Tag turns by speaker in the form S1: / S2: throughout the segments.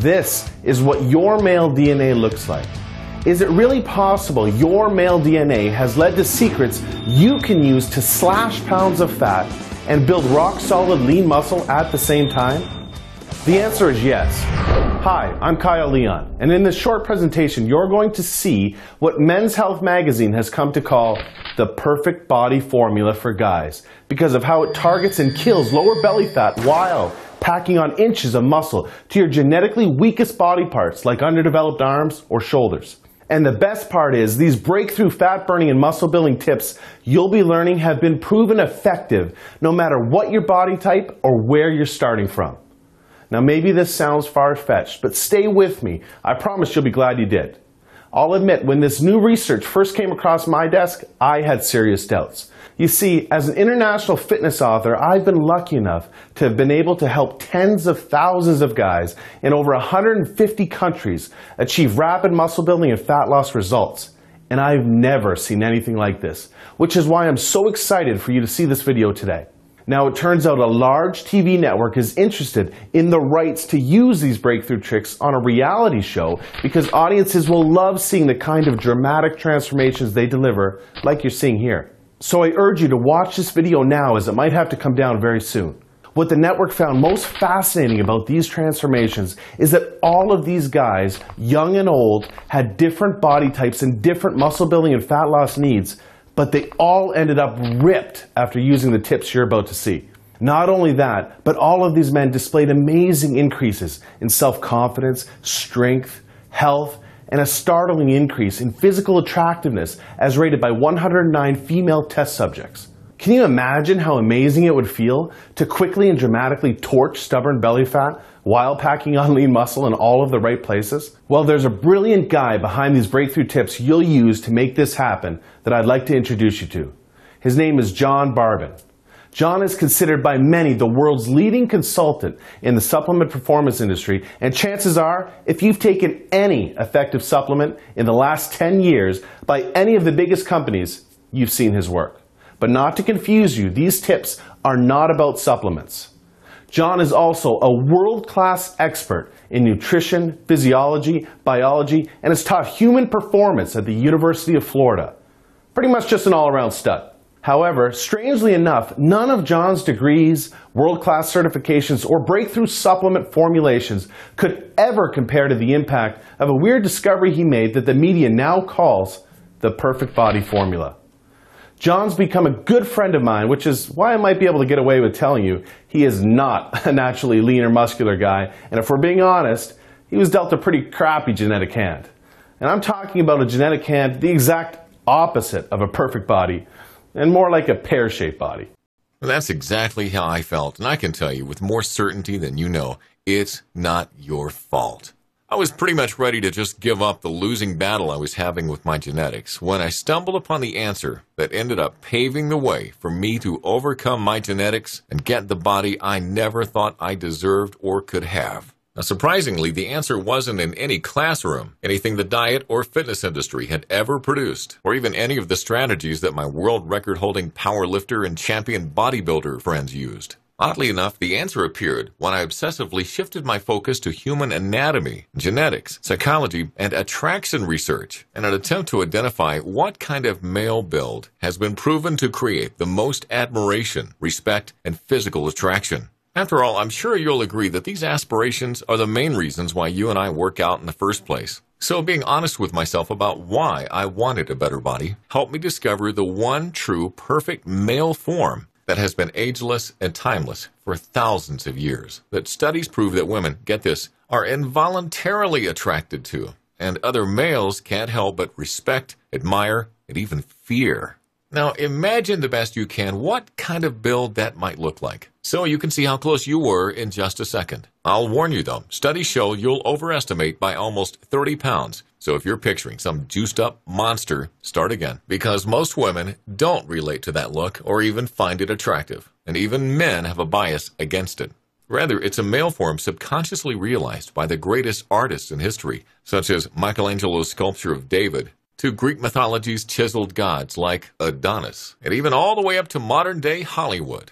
S1: This is what your male DNA looks like. Is it really possible your male DNA has led to secrets you can use to slash pounds of fat and build rock-solid lean muscle at the same time? The answer is yes. Hi, I'm Kyle Leon, and in this short presentation you're going to see what Men's Health magazine has come to call the perfect body formula for guys because of how it targets and kills lower belly fat while packing on inches of muscle to your genetically weakest body parts like underdeveloped arms or shoulders. And the best part is these breakthrough fat burning and muscle building tips you'll be learning have been proven effective no matter what your body type or where you're starting from. Now maybe this sounds far-fetched, but stay with me. I promise you'll be glad you did. I'll admit, when this new research first came across my desk, I had serious doubts. You see, as an international fitness author, I've been lucky enough to have been able to help tens of thousands of guys in over 150 countries achieve rapid muscle building and fat loss results. And I've never seen anything like this, which is why I'm so excited for you to see this video today. Now, it turns out a large TV network is interested in the rights to use these breakthrough tricks on a reality show because audiences will love seeing the kind of dramatic transformations they deliver like you're seeing here. So I urge you to watch this video now as it might have to come down very soon. What the network found most fascinating about these transformations is that all of these guys, young and old, had different body types and different muscle building and fat loss needs, but they all ended up ripped after using the tips you're about to see. Not only that, but all of these men displayed amazing increases in self-confidence, strength, health, and a startling increase in physical attractiveness as rated by 109 female test subjects. Can you imagine how amazing it would feel to quickly and dramatically torch stubborn belly fat while packing on lean muscle in all of the right places? Well, there's a brilliant guy behind these breakthrough tips you'll use to make this happen that I'd like to introduce you to. His name is John Barbon. John is considered by many the world's leading consultant in the supplement performance industry, and chances are, if you've taken any effective supplement in the last 10 years by any of the biggest companies, you've seen his work. But not to confuse you, these tips are not about supplements. John is also a world-class expert in nutrition, physiology, biology, and has taught human performance at the University of Florida. Pretty much just an all-around stud. However, strangely enough, none of John's degrees, world-class certifications, or breakthrough supplement formulations could ever compare to the impact of a weird discovery he made that the media now calls the perfect body formula. John's become a good friend of mine, which is why I might be able to get away with telling you he is not a naturally lean or muscular guy, and if we're being honest, he was dealt a pretty crappy genetic hand. And I'm talking about a genetic hand the exact opposite of a perfect body, and more like a pear-shaped body.
S2: Well, that's exactly how I felt, and I can tell you with more certainty than you know, it's not your fault. I was pretty much ready to just give up the losing battle I was having with my genetics when I stumbled upon the answer that ended up paving the way for me to overcome my genetics and get the body I never thought I deserved or could have. Now, surprisingly, the answer wasn't in any classroom, anything the diet or fitness industry had ever produced, or even any of the strategies that my world record-holding powerlifter and champion bodybuilder friends used. Oddly enough, the answer appeared when I obsessively shifted my focus to human anatomy, genetics, psychology, and attraction research in an attempt to identify what kind of male build has been proven to create the most admiration, respect, and physical attraction. After all, I'm sure you'll agree that these aspirations are the main reasons why you and I work out in the first place. So being honest with myself about why I wanted a better body helped me discover the one true perfect male form that has been ageless and timeless for thousands of years, that studies prove that women, get this, are involuntarily attracted to, and other males can't help but respect, admire, and even fear. Now, imagine the best you can what kind of build that might look like, so you can see how close you were in just a second. I'll warn you though, studies show you'll overestimate by almost 30 pounds, so if you're picturing some juiced-up monster, start again, because most women don't relate to that look or even find it attractive, and even men have a bias against it. Rather, it's a male form subconsciously realized by the greatest artists in history, such as Michelangelo's sculpture of David, to Greek mythology's chiseled gods like Adonis, and even all the way up to modern-day Hollywood.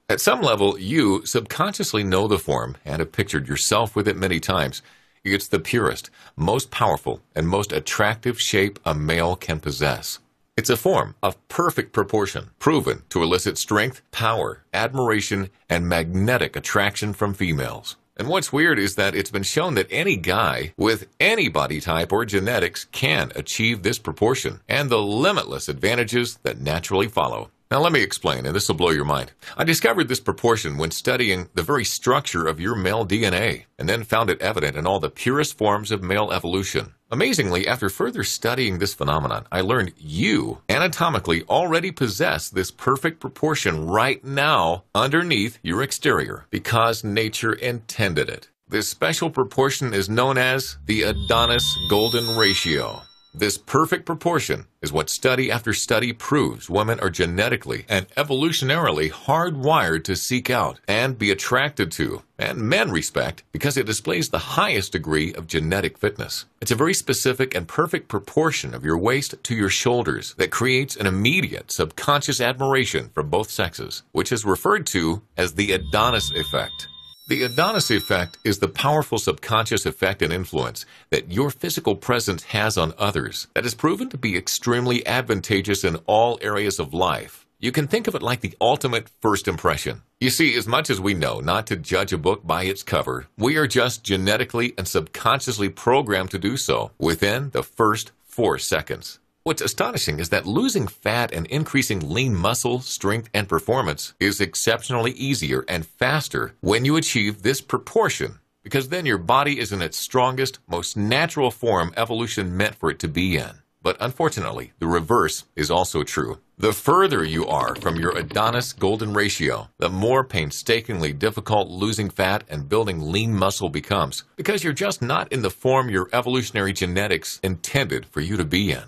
S2: At some level, you subconsciously know the form and have pictured yourself with it many times. It's the purest, most powerful, and most attractive shape a male can possess. It's a form of perfect proportion, proven to elicit strength, power, admiration, and magnetic attraction from females. And what's weird is that it's been shown that any guy with any body type or genetics can achieve this proportion and the limitless advantages that naturally follow. Now let me explain, and this will blow your mind. I discovered this proportion when studying the very structure of your male DNA, and then found it evident in all the purest forms of male evolution. Amazingly, after further studying this phenomenon, I learned you anatomically already possess this perfect proportion right now underneath your exterior, because nature intended it. This special proportion is known as the Adonis Golden Ratio. This perfect proportion is what study after study proves women are genetically and evolutionarily hardwired to seek out and be attracted to, and men respect, because it displays the highest degree of genetic fitness. It's a very specific and perfect proportion of your waist to your shoulders that creates an immediate subconscious admiration from both sexes, which is referred to as the Adonis effect. The Adonis effect is the powerful subconscious effect and influence that your physical presence has on others that is proven to be extremely advantageous in all areas of life. You can think of it like the ultimate first impression. You see, as much as we know not to judge a book by its cover, we are just genetically and subconsciously programmed to do so within the first 4 seconds. What's astonishing is that losing fat and increasing lean muscle, strength, and performance is exceptionally easier and faster when you achieve this proportion, because then your body is in its strongest, most natural form evolution meant for it to be in. But unfortunately, the reverse is also true. The further you are from your Adonis Golden Ratio, the more painstakingly difficult losing fat and building lean muscle becomes, because you're just not in the form your evolutionary genetics intended for you to be in.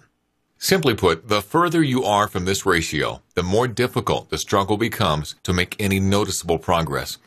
S2: Simply put, the further you are from this ratio, the more difficult the struggle becomes to make any noticeable progress.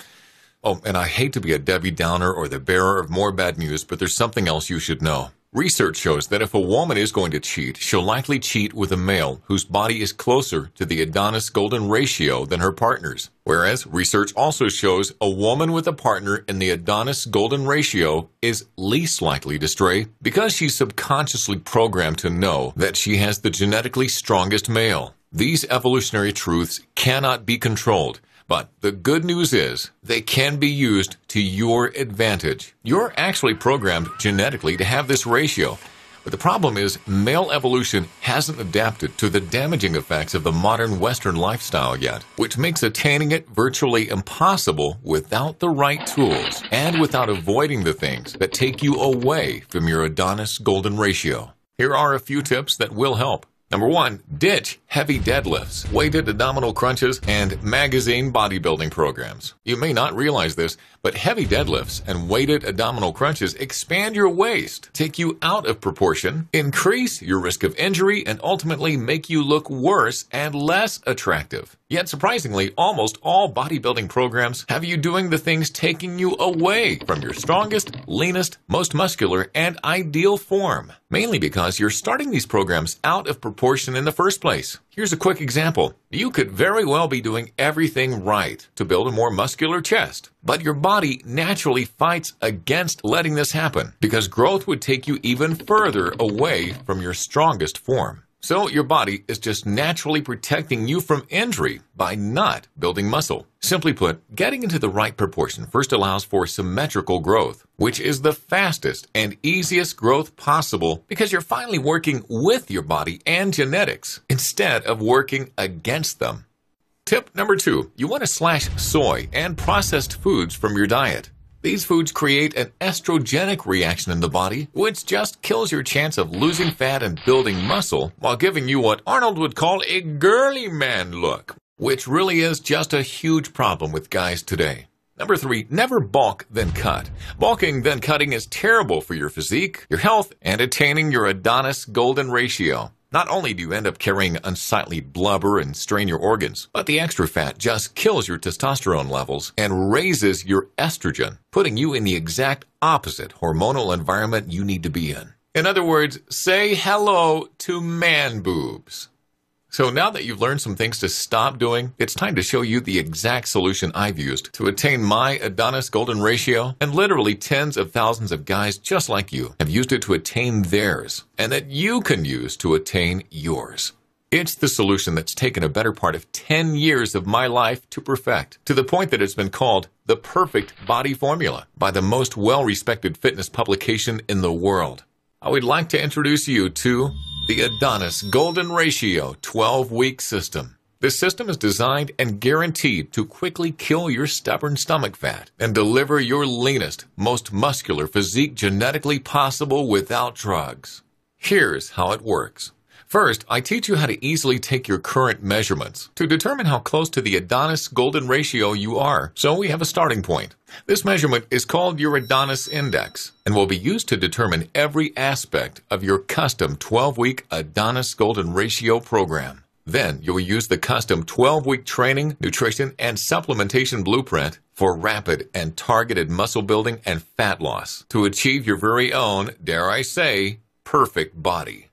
S2: Oh, and I hate to be a Debbie Downer or the bearer of more bad news, but there's something else you should know. Research shows that if a woman is going to cheat, she'll likely cheat with a male whose body is closer to the Adonis Golden Ratio than her partner's. Whereas research also shows a woman with a partner in the Adonis Golden Ratio is least likely to stray because she's subconsciously programmed to know that she has the genetically strongest male. These evolutionary truths cannot be controlled. But the good news is they can be used to your advantage. You're actually programmed genetically to have this ratio. But the problem is male evolution hasn't adapted to the damaging effects of the modern Western lifestyle yet, which makes attaining it virtually impossible without the right tools and without avoiding the things that take you away from your Adonis Golden Ratio. Here are a few tips that will help. Number 1, ditch heavy deadlifts, weighted abdominal crunches, and magazine bodybuilding programs. You may not realize this, but heavy deadlifts and weighted abdominal crunches expand your waist, take you out of proportion, increase your risk of injury, and ultimately make you look worse and less attractive. Yet surprisingly, almost all bodybuilding programs have you doing the things taking you away from your strongest, leanest, most muscular, and ideal form, mainly because you're starting these programs out of proportion in the first place. Here's a quick example. You could very well be doing everything right to build a more muscular chest, but your body naturally fights against letting this happen because growth would take you even further away from your strongest form. So your body is just naturally protecting you from injury by not building muscle. Simply put, getting into the right proportion first allows for symmetrical growth, which is the fastest and easiest growth possible because you're finally working with your body and genetics instead of working against them. Tip number 2, you want to slash soy and processed foods from your diet. These foods create an estrogenic reaction in the body, which just kills your chance of losing fat and building muscle while giving you what Arnold would call a girly man look, which really is just a huge problem with guys today. Number 3, never bulk then cut. Bulking then cutting is terrible for your physique, your health, and attaining your Adonis Golden Ratio. Not only do you end up carrying unsightly blubber and strain your organs, but the extra fat just kills your testosterone levels and raises your estrogen, putting you in the exact opposite hormonal environment you need to be in. In other words, say hello to man boobs. So now that you've learned some things to stop doing, it's time to show you the exact solution I've used to attain my Adonis Golden Ratio, and literally tens of thousands of guys just like you have used it to attain theirs, and that you can use to attain yours. It's the solution that's taken a better part of 10 years of my life to perfect, to the point that it's been called the perfect body formula by the most well-respected fitness publication in the world. I would like to introduce you to the Adonis Golden Ratio 12-week system. This system is designed and guaranteed to quickly kill your stubborn stomach fat and deliver your leanest, most muscular physique genetically possible without drugs. Here's how it works. First, I teach you how to easily take your current measurements to determine how close to the Adonis Golden Ratio you are, so we have a starting point. This measurement is called your Adonis Index and will be used to determine every aspect of your custom 12-week Adonis Golden Ratio program. Then you'll use the custom 12-week training, nutrition, and supplementation blueprint for rapid and targeted muscle building and fat loss to achieve your very own, dare I say, perfect body.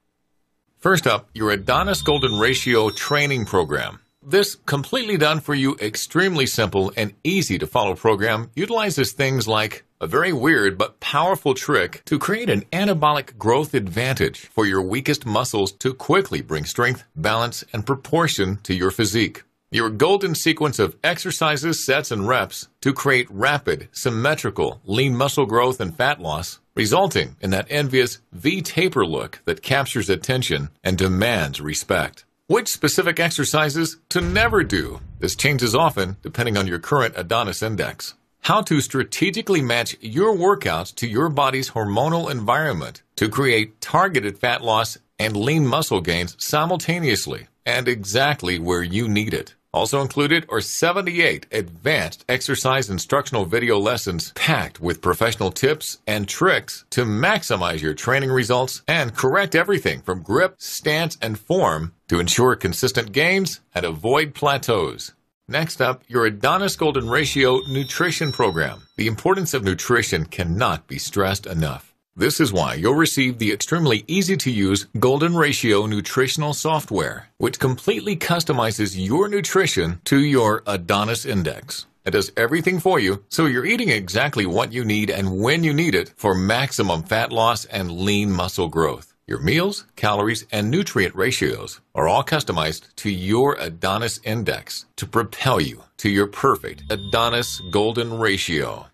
S2: First up, your Adonis Golden Ratio training program. This completely done for you, extremely simple and easy to follow program utilizes things like a very weird but powerful trick to create an anabolic growth advantage for your weakest muscles to quickly bring strength, balance, and proportion to your physique. Your golden sequence of exercises, sets, and reps to create rapid, symmetrical, lean muscle growth and fat loss, resulting in that envious V-taper look that captures attention and demands respect. Which specific exercises to never do? This changes often depending on your current Adonis Index. How to strategically match your workouts to your body's hormonal environment to create targeted fat loss and lean muscle gains simultaneously and exactly where you need it. Also included are 78 advanced exercise instructional video lessons packed with professional tips and tricks to maximize your training results and correct everything from grip, stance, and form to ensure consistent gains and avoid plateaus. Next up, your Adonis Golden Ratio nutrition program. The importance of nutrition cannot be stressed enough. This is why you'll receive the extremely easy-to-use Golden Ratio nutritional software, which completely customizes your nutrition to your Adonis Index. It does everything for you, so you're eating exactly what you need and when you need it for maximum fat loss and lean muscle growth. Your meals, calories, and nutrient ratios are all customized to your Adonis Index to propel you to your perfect Adonis Golden Ratio.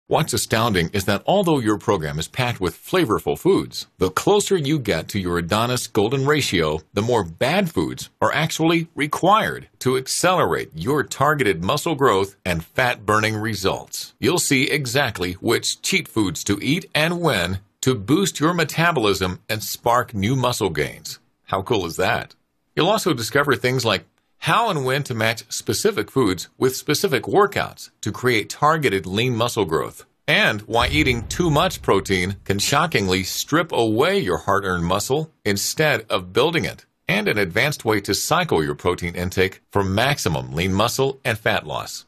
S2: What's astounding is that although your program is packed with flavorful foods, the closer you get to your Adonis Golden Ratio, the more bad foods are actually required to accelerate your targeted muscle growth and fat-burning results. You'll see exactly which cheat foods to eat and when to boost your metabolism and spark new muscle gains. How cool is that? You'll also discover things like how and when to match specific foods with specific workouts to create targeted lean muscle growth, and why eating too much protein can shockingly strip away your hard-earned muscle instead of building it, and an advanced way to cycle your protein intake for maximum lean muscle and fat loss.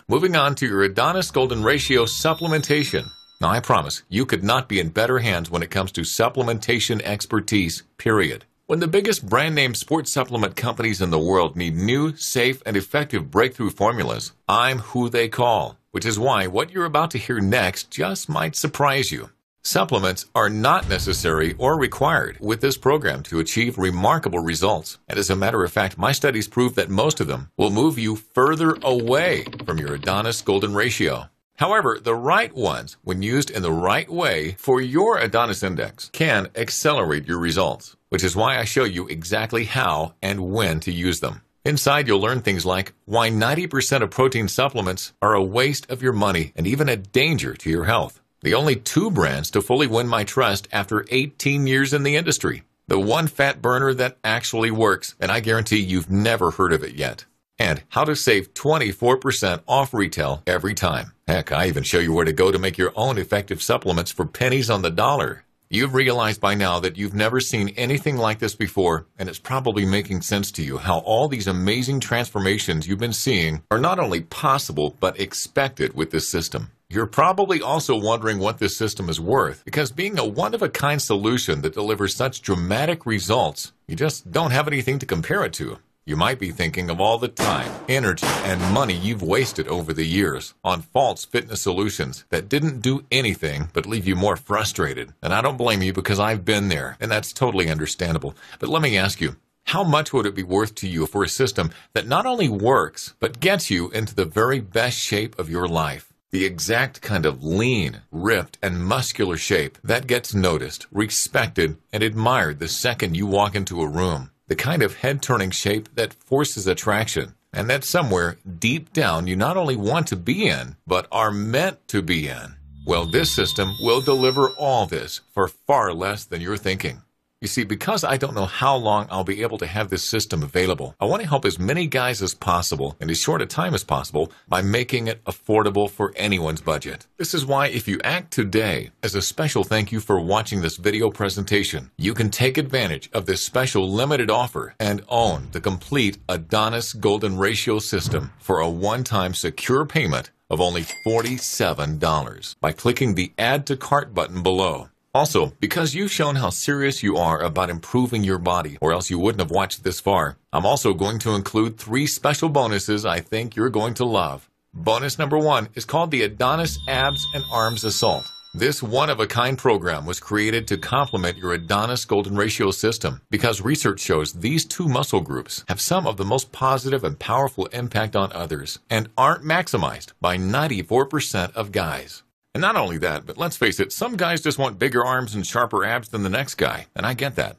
S2: Moving on to your Adonis Golden Ratio supplementation. Now, I promise you could not be in better hands when it comes to supplementation expertise, period. When the biggest brand-name sports supplement companies in the world need new, safe, and effective breakthrough formulas, I'm who they call, which is why what you're about to hear next just might surprise you. Supplements are not necessary or required with this program to achieve remarkable results. And as a matter of fact, my studies prove that most of them will move you further away from your Adonis Golden Ratio. However, the right ones, when used in the right way for your Adonis Index, can accelerate your results, which is why I show you exactly how and when to use them. Inside, you'll learn things like why 90% of protein supplements are a waste of your money and even a danger to your health. The only 2 brands to fully win my trust after 18 years in the industry. The one fat burner that actually works, and I guarantee you've never heard of it yet. And how to save 24% off retail every time. Heck, I even show you where to go to make your own effective supplements for pennies on the dollar. You've realized by now that you've never seen anything like this before, and it's probably making sense to you how all these amazing transformations you've been seeing are not only possible but expected with this system. You're probably also wondering what this system is worth, because being a one-of-a-kind solution that delivers such dramatic results, you just don't have anything to compare it to. You might be thinking of all the time, energy, and money you've wasted over the years on false fitness solutions that didn't do anything but leave you more frustrated. And I don't blame you, because I've been there, and that's totally understandable. But let me ask you, how much would it be worth to you for a system that not only works, but gets you into the very best shape of your life? The exact kind of lean, ripped, and muscular shape that gets noticed, respected, and admired the second you walk into a room. The kind of head-turning shape that forces attraction, and that somewhere deep down you not only want to be in, but are meant to be in. Well, this system will deliver all this for far less than you're thinking. You see, because I don't know how long I'll be able to have this system available, I want to help as many guys as possible in as short a time as possible by making it affordable for anyone's budget. This is why if you act today, as a special thank you for watching this video presentation, you can take advantage of this special limited offer and own the complete Adonis Golden Ratio system for a one-time secure payment of only $47 by clicking the Add to Cart button below. Also, because you've shown how serious you are about improving your body, or else you wouldn't have watched this far, I'm also going to include 3 special bonuses I think you're going to love. Bonus number 1 is called the Adonis Abs and Arms Assault. This one-of-a-kind program was created to complement your Adonis Golden Ratio system because research shows these 2 muscle groups have some of the most positive and powerful impact on others and aren't maximized by 94% of guys. And not only that, but let's face it, some guys just want bigger arms and sharper abs than the next guy, and I get that.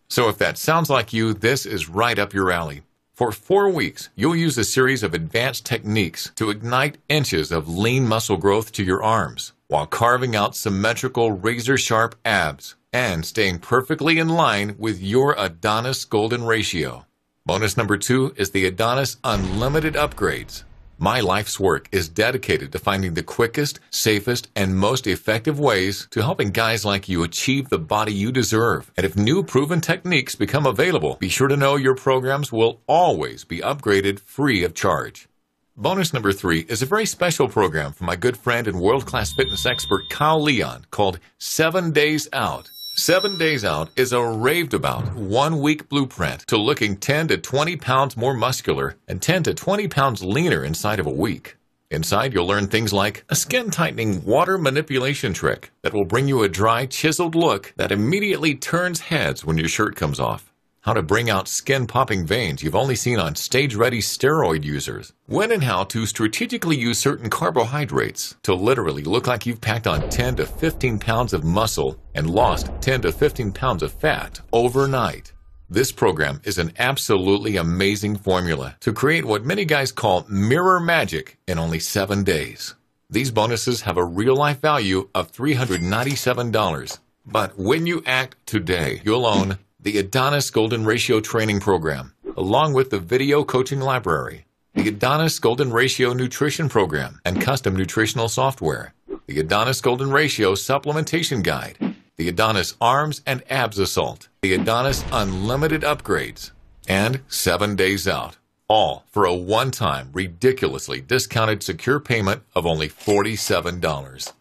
S2: So if that sounds like you, this is right up your alley. For 4 weeks, you'll use a series of advanced techniques to ignite inches of lean muscle growth to your arms, while carving out symmetrical razor-sharp abs and staying perfectly in line with your Adonis Golden Ratio. Bonus number 2 is the Adonis Unlimited Upgrades. My life's work is dedicated to finding the quickest, safest, and most effective ways to helping guys like you achieve the body you deserve. And if new proven techniques become available, be sure to know your programs will always be upgraded free of charge. Bonus number 3 is a very special program from my good friend and world-class fitness expert Kyle Leon called 7 Days Out. 7 Days Out is a raved-about 1-week blueprint to looking 10 to 20 pounds more muscular and 10 to 20 pounds leaner inside of a week. Inside, you'll learn things like a skin-tightening water manipulation trick that will bring you a dry, chiseled look that immediately turns heads when your shirt comes off. How to bring out skin-popping veins you've only seen on stage-ready steroid users. When and how to strategically use certain carbohydrates to literally look like you've packed on 10 to 15 pounds of muscle and lost 10 to 15 pounds of fat overnight. This program is an absolutely amazing formula to create what many guys call mirror magic in only 7 days. These bonuses have a real-life value of $397. But when you act today, you'll own the Adonis Golden Ratio Training Program, along with the Video Coaching Library, the Adonis Golden Ratio Nutrition Program and Custom Nutritional Software, the Adonis Golden Ratio Supplementation Guide, the Adonis Arms and Abs Assault, the Adonis Unlimited Upgrades, and 7 Days Out, all for a one-time, ridiculously discounted secure payment of only $47.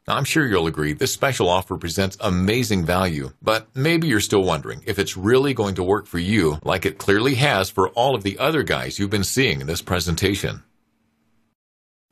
S2: Now, I'm sure you'll agree this special offer presents amazing value, but maybe you're still wondering if it's really going to work for you like it clearly has for all of the other guys you've been seeing in this presentation.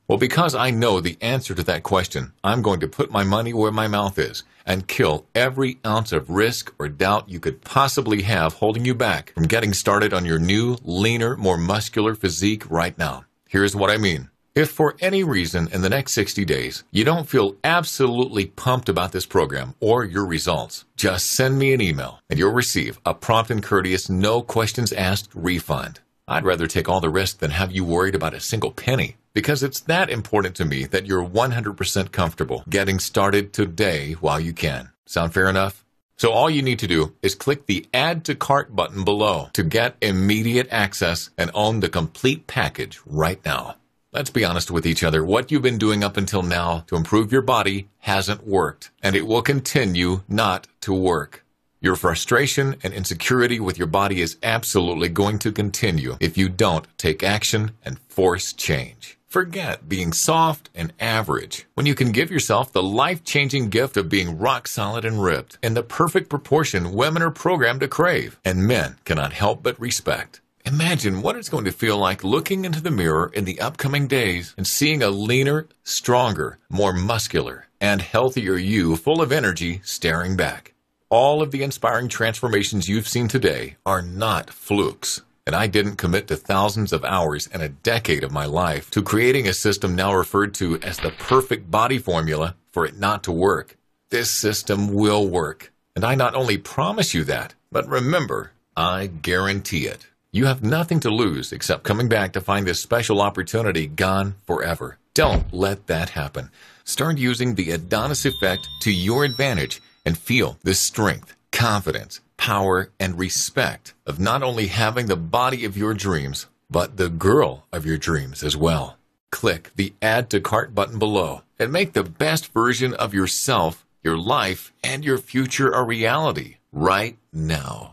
S2: Well, because I know the answer to that question, I'm going to put my money where my mouth is and kill every ounce of risk or doubt you could possibly have holding you back from getting started on your new, leaner, more muscular physique right now. Here's what I mean. If for any reason in the next 60 days you don't feel absolutely pumped about this program or your results, just send me an email and you'll receive a prompt and courteous, no questions asked refund. I'd rather take all the risk than have you worried about a single penny, because it's that important to me that you're 100% comfortable getting started today while you can. Sound fair enough? So all you need to do is click the Add to Cart button below to get immediate access and own the complete package right now. Let's be honest with each other. What you've been doing up until now to improve your body hasn't worked, and it will continue not to work. Your frustration and insecurity with your body is absolutely going to continue if you don't take action and force change. Forget being soft and average when you can give yourself the life-changing gift of being rock solid and ripped in the perfect proportion women are programmed to crave and men cannot help but respect. Imagine what it's going to feel like looking into the mirror in the upcoming days and seeing a leaner, stronger, more muscular, and healthier you full of energy staring back. All of the inspiring transformations you've seen today are not flukes. And I didn't commit to thousands of hours and a decade of my life to creating a system now referred to as the perfect body formula for it not to work. This system will work. And I not only promise you that, but remember, I guarantee it. You have nothing to lose except coming back to find this special opportunity gone forever. Don't let that happen. Start using the Adonis effect to your advantage and feel the strength, confidence, power, and respect of not only having the body of your dreams, but the girl of your dreams as well. Click the Add to Cart button below and make the best version of yourself, your life, and your future a reality right now.